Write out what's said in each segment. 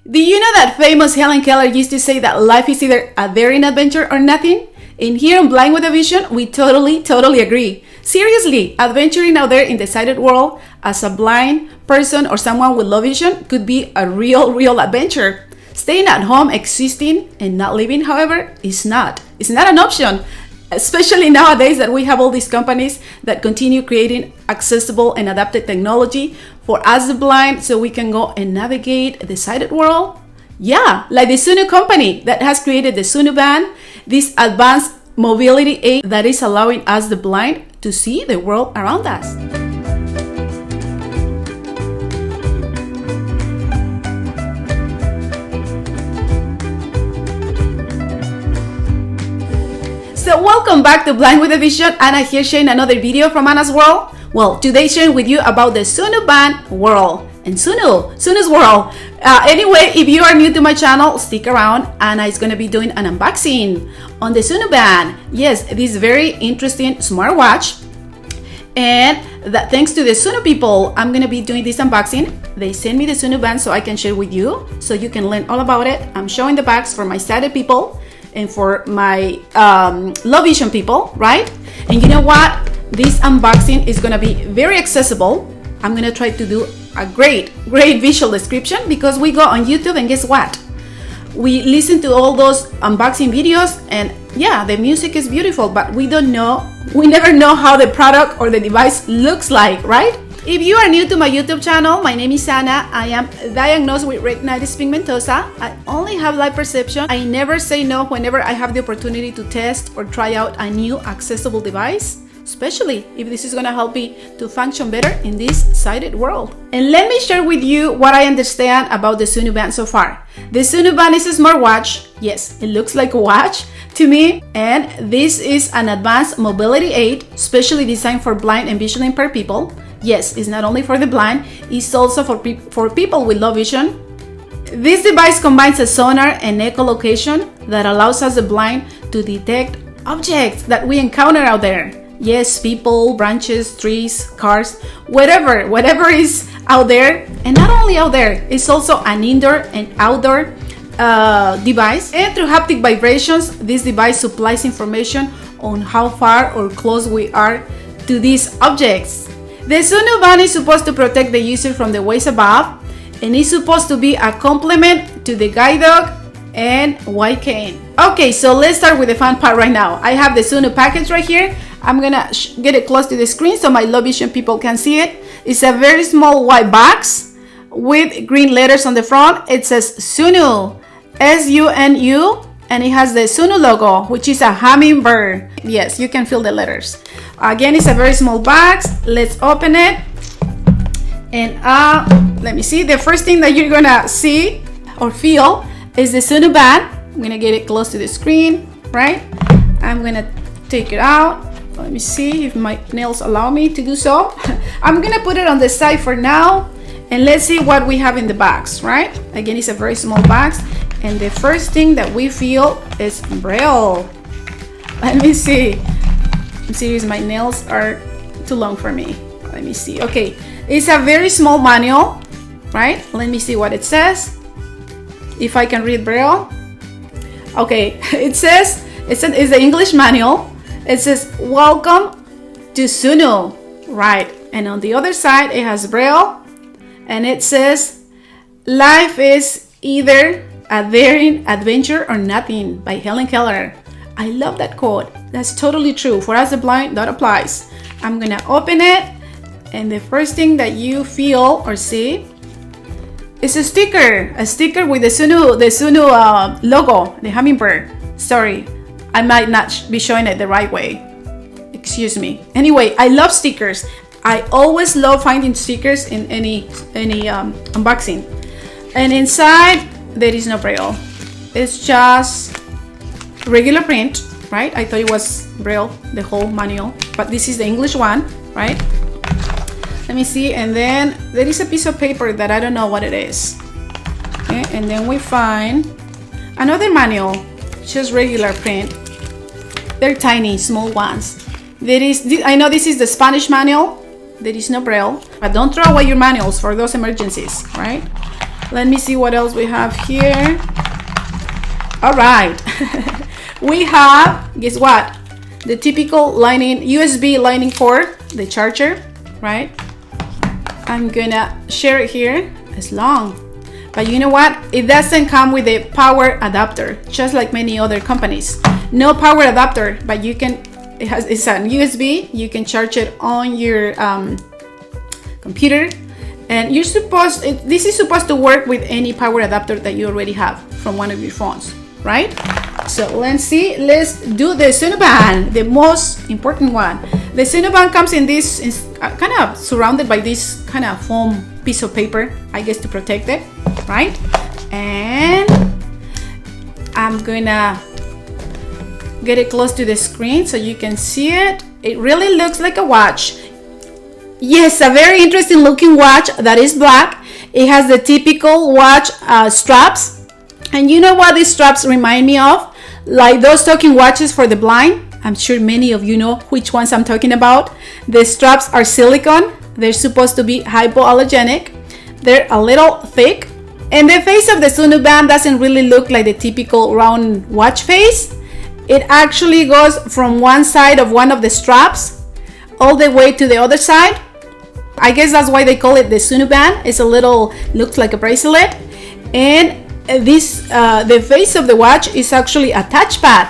Do you know that famous Helen Keller used to say that life is either a daring adventure or nothing? And here on Blind with a Vision, we totally agree. Seriously, adventuring out there in the sighted world as a blind person or someone with low vision could be a real adventure. Staying at home, existing, and not living, however, is not. It's not an option. Especially nowadays that we have all these companies that continue creating accessible and adapted technology for us the blind so we can go and navigate the sighted world. Yeah, like the Sunu company that has created the Sunu Band, this advanced mobility aid that is allowing us the blind to see the world around us. So welcome back to Blind with a Vision. Anna here sharing another video from Anna's World. Well, today sharing with you about the Sunu Band world and Sunu's world. Anyway, if you are new to my channel, stick around. Anna is going to be doing an unboxing on the Sunu Band. Yes, this very interesting smartwatch. And that thanks to the Sunu people, I'm going to be doing this unboxing. They sent me the Sunu Band so I can share with you so you can learn all about it. I'm showing the box for my sighted people and for my low vision people, right? And you know what? This unboxing is gonna be very accessible. I'm gonna try to do a great visual description because we go on YouTube and guess what? We listen to all those unboxing videos and yeah, the music is beautiful, but we never know how the product or the device looks like, right? If you are new to my YouTube channel, my name is Anna. I am diagnosed with retinitis pigmentosa. I only have light perception. I never say no whenever I have the opportunity to test or try out a new accessible device, especially if this is going to help me to function better in this sighted world. And let me share with you what I understand about the Sunu Band so far. The Sunu Band is a smartwatch. Yes, it looks like a watch to me, and this is an advanced mobility aid specially designed for blind and visually impaired people. Yes, it's not only for the blind, it's also for people with low vision. This device combines a sonar and echolocation that allows us the blind to detect objects that we encounter out there. Yes, people, branches, trees, cars, whatever is out there. And not only out there, it's also an indoor and outdoor device. And through haptic vibrations, this device supplies information on how far or close we are to these objects. The Sunu Band is supposed to protect the user from the waist above and is supposed to be a complement to the guide dog and white cane. Okay, so let's start with the fun part right now. I have the Sunu package right here. I'm gonna get it close to the screen so my low vision people can see it. It's a very small white box with green letters on the front. It says Sunu, S-U-N-U, and it has the Sunu logo, which is a hummingbird. Yes, you can feel the letters. Again, it's a very small box. Let's open it. And let me see. The first thing that you're gonna see or feel is the Sunu Band. I'm gonna get it close to the screen, right? I'm gonna take it out. Let me see if my nails allow me to do so. I'm gonna put it on the side for now. And let's see what we have in the box, right? Again, it's a very small box. And the first thing that we feel is Braille. Let me see. I'm serious, my nails are too long for me. Let me see. Okay, it's a very small manual, right? Let me see what it says. If I can read Braille. Okay, it's the English manual. It says, welcome to Sunu, right? And on the other side, it has Braille. And it says, life is either a daring adventure or nothing by Helen Keller. I love that quote. That's totally true. For us the blind, that applies. I'm gonna open it, and the first thing that you feel or see is a sticker with the Sunu logo, the hummingbird. Sorry, I might not be showing it the right way. Excuse me. Anyway, I love stickers. I always love finding stickers in any unboxing. And inside there is no Braille. It's just regular print, right? I thought it was Braille, the whole manual, but this is the English one, right? Let me see. And then there is a piece of paper that I don't know what it is. Okay, and then we find another manual, just regular print. They're tiny, small ones. I know this is the Spanish manual. There is no Braille, but don't throw away your manuals for those emergencies, right? Let me see what else we have here. All right. We have, guess what? The typical lightning, USB lightning cord, the charger, right? I'm gonna share it here. It's long, but you know what? It doesn't come with a power adapter, just like many other companies. No power adapter, but you can, it's an USB. You can charge it on your computer, and you're supposed, this is supposed to work with any power adapter that you already have from one of your phones, right? So let's see, let's do the Sunu Band, the most important one. The Sunu Band comes in this, kind of surrounded by this kind of foam piece of paper, I guess, to protect it, right? And I'm gonna get it close to the screen so you can see it. It really looks like a watch. Yes, a very interesting looking watch that is black. It has the typical watch straps. And you know what these straps remind me of? Like those talking watches for the blind. I'm sure many of you know which ones I'm talking about. The straps are silicone. They're supposed to be hypoallergenic. They're a little thick. And the face of the Sunu Band doesn't really look like the typical round watch face. It actually goes from one side of one of the straps all the way to the other side. I guess that's why they call it the Sunu Band. It's a little, looks like a bracelet. And this the face of the watch is actually a touchpad.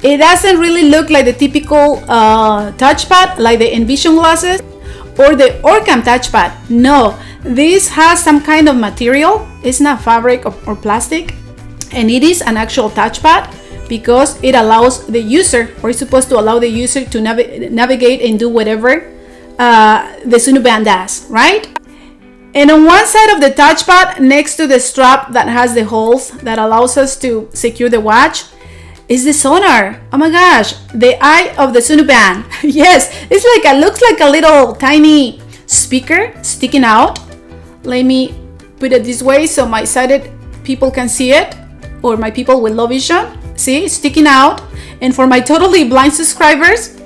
It doesn't really look like the typical touchpad like the Envision glasses or the Orcam touchpad. No, this has some kind of material. It's not fabric or plastic, and it is an actual touchpad because it allows the user, or it's supposed to allow the user to navigate and do whatever the Sunu Band does, right? And on one side of the touchpad, next to the strap that has the holes that allows us to secure the watch, is the Sonar. Oh my gosh, the eye of the Sunu Band. Yes, it's like looks like a little tiny speaker sticking out. Let me put it this way so my sighted people can see it, or my people with low vision. See, sticking out. And for my totally blind subscribers,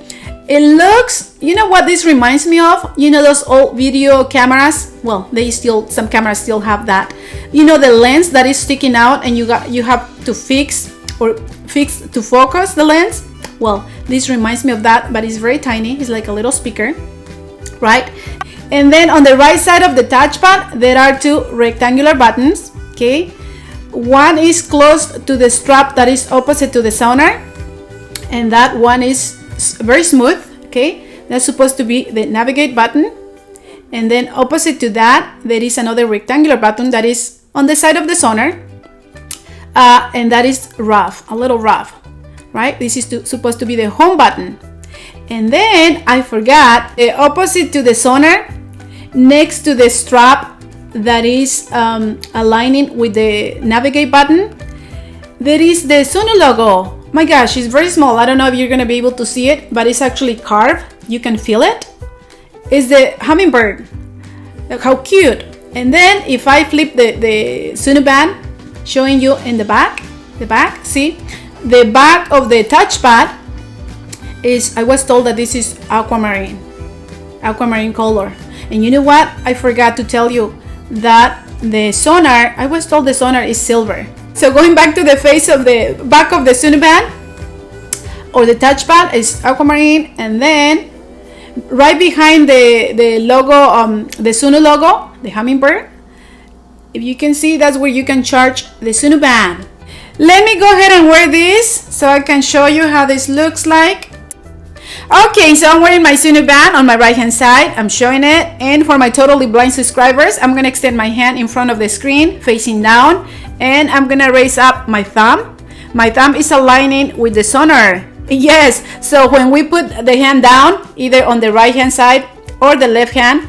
it looks, you know what this reminds me of? You know those old video cameras? Well, some cameras still have that. You know the lens that is sticking out and you have to fix to focus the lens? Well, this reminds me of that, but it's very tiny. It's like a little speaker, right? And then on the right side of the touchpad, there are two rectangular buttons, okay? One is close to the strap that is opposite to the Sonar, and that one is very smooth, okay? That's supposed to be the navigate button. And then opposite to that, there is another rectangular button that is on the side of the Sonar. And that is rough, a little rough, right? This is supposed to be the home button. And then I forgot, opposite to the Sonar, next to the strap that is aligning with the navigate button, there is the Sunu logo. My gosh, it's very small. I don't know if you're gonna be able to see it, but it's actually carved. You can feel it. It's the hummingbird. Look how cute. And then if I flip the Sunu Band, showing you in the back, see? The back of the touchpad is, I was told that this is aquamarine color. And you know what? I forgot to tell you that the Sonar, I was told the Sonar is silver. So going back to the face of the back of the Sunu Band, or the touchpad, is aquamarine, and then right behind the logo, the Sunu logo, the hummingbird, if you can see, that's where you can charge the Sunu Band. Let me go ahead and wear this so I can show you how this looks like. Okay, so I'm wearing my Sunu Band on my right hand side. I'm showing it. And for my totally blind subscribers, I'm going to extend my hand in front of the screen facing down, and I'm going to raise up my thumb. My thumb is aligning with the Sonar. Yes, so when we put the hand down, either on the right hand side or the left hand,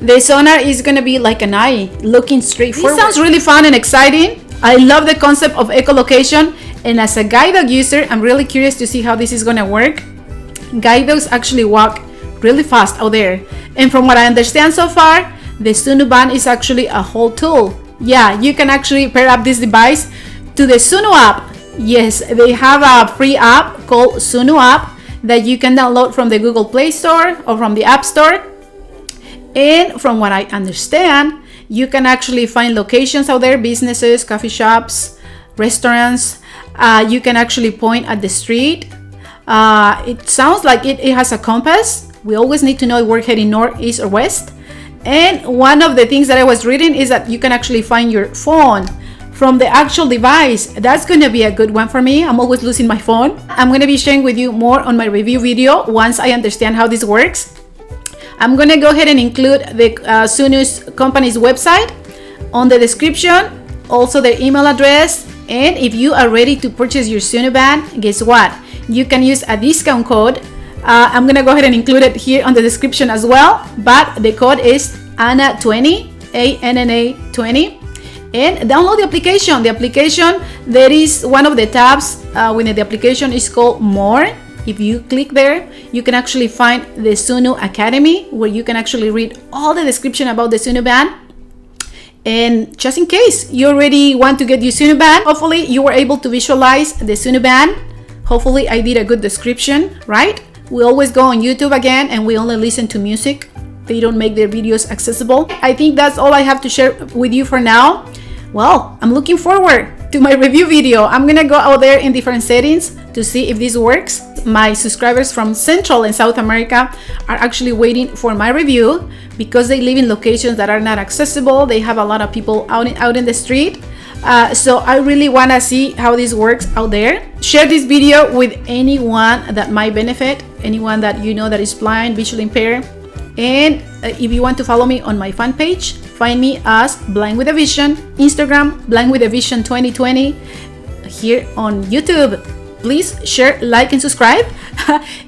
the Sonar is going to be like an eye looking straight forward. This sounds really fun and exciting. I love the concept of EchoLocation, and as a guide dog user, I'm really curious to see how this is going to work. Guide dogs actually walk really fast out there, and from what I understand so far, the Sunu Band is actually a whole tool. Yeah, you can actually pair up this device to the Sunu app. Yes, they have a free app called Sunu app that you can download from the Google Play Store or from the App Store. And from what I understand, You can actually find locations out there, businesses, coffee shops, restaurants. You can actually point at the street. It sounds like it has a compass. We always need to know if we're heading north, east, or west. And one of the things that I was reading is that you can actually find your phone from the actual device. That's going to be a good one for me. I'm always losing my phone. I'm going to be sharing with you more on my review video once I understand how this works. I'm going to go ahead and include the Sunu's company's website on the description, also their email address. And if you are ready to purchase your Sunu Band, guess what? You can use a discount code. I'm gonna go ahead and include it here on the description as well, but the code is ANNA20, ANNA20, and download the application. The application, there is one of the tabs within the application is called More. If you click there, you can actually find the Sunu Academy, where you can actually read all the description about the Sunu Band. And just in case you already want to get your Sunu Band, hopefully you were able to visualize the Sunu Band. Hopefully I did a good description, right? We always go on YouTube again and we only listen to music. They don't make their videos accessible. I think that's all I have to share with you for now. Well, I'm looking forward to my review video. I'm gonna go out there in different settings to see if this works. My subscribers from Central and South America are actually waiting for my review because they live in locations that are not accessible. They have a lot of people out in the street. So I really want to see how this works out there. Share this video with anyone that might benefit, anyone that you know that is blind, visually impaired. And if you want to follow me on my fan page, find me as Blind with a Vision, Instagram, Blind with a Vision 2020, here on YouTube. Please share, like, and subscribe.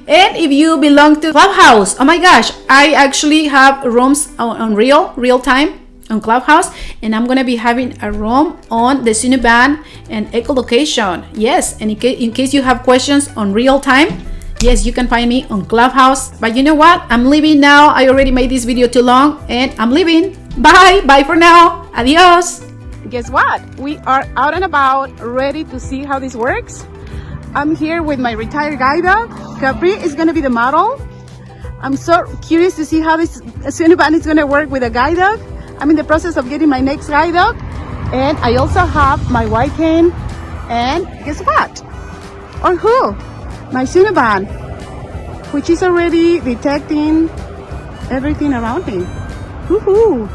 And if you belong to Clubhouse, oh my gosh, I actually have rooms on real time on Clubhouse, and I'm gonna be having a room on the Sunu Band and EchoLocation. Yes, and in case you have questions on real time, yes, you can find me on Clubhouse. But you know what? I'm leaving now. I already made this video too long, and I'm leaving. Bye for now. Adios. Guess what? We are out and about, ready to see how this works. I'm here with my retired guide dog. Capri is gonna be the model. I'm so curious to see how this Sunu Band is gonna work with a guide dog. I'm in the process of getting my next guide dog, and I also have my white cane, and guess what? Or who? My Sunu Band, which is already detecting everything around me. Woohoo!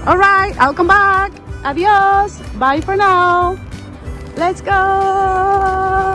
All right, I'll come back. Adios. Bye for now. Let's go.